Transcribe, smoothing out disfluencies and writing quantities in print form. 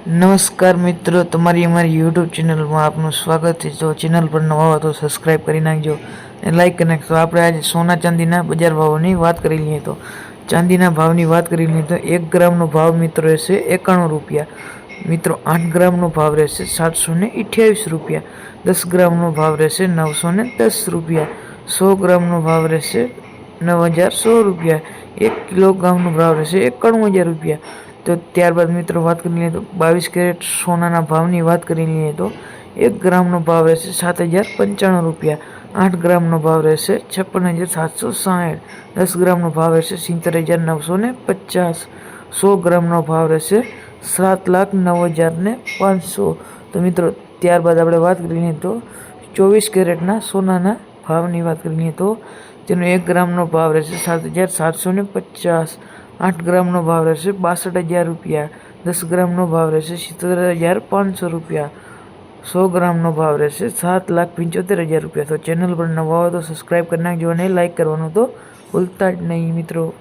નમસ્કાર મિત્રો, તમારી અમારી યુટ્યુબ ચેનલમાં આપનું સ્વાગત છે। તો ચેનલ પર નવા હો તો સબસ્ક્રાઈબ કરી નાખજો અને લાઈક કરી નાખજો। આપણે આજે સોના ચાંદીના બજાર ભાવોની વાત કરી લઈએ તો ચાંદીના ભાવની વાત કરી લઈએ તો 1 ગ્રામનો ભાવ મિત્રો રહેશે 91 રૂપિયા। મિત્રો 8 ગ્રામનો ભાવ રહેશે 728 રૂપિયા। 10 ગ્રામનો ભાવ રહેશે 910 રૂપિયા। 100 ગ્રામનો ભાવ રહેશે 9000 રૂપિયા। 1 કિલોગ્રામનો ભાવ રહેશે 91000 રૂપિયા। તો ત્યારબાદ મિત્રો વાત કરી લઈએ તો 22 કેરેટ સોનાના ભાવની વાત કરી લઈએ તો 1 ગ્રામનો ભાવ રહેશે 7095 રૂપિયા। 8 ગ્રામનો ભાવ રહેશે 56760। 10 ગ્રામનો ભાવ રહેશે 70950। 100 ગ્રામનો ભાવ રહેશે 7,09,500। તો મિત્રો ત્યારબાદ આપણે વાત કરી લઈએ તો 24 કેરેટના સોનાના ભાવની વાત કરી લઈએ તો તેનો 1 ગ્રામનો ભાવ રહેશે 7,750। 8 ગ્રામનો ભાવ રહેશે 62,000 રૂપિયા। 10 ગ્રામનો ભાવ રહેશે 70,500 રૂપિયા। 100 ગ્રામનો ભાવ રહેશે 7,75,000 રૂપિયા। તો ચેનલ પર નવા હોય તો સબસ્ક્રાઈબ કરી નાખજો અને લાઈક કરવાનું તો ભૂલતા જ નહીં મિત્રો।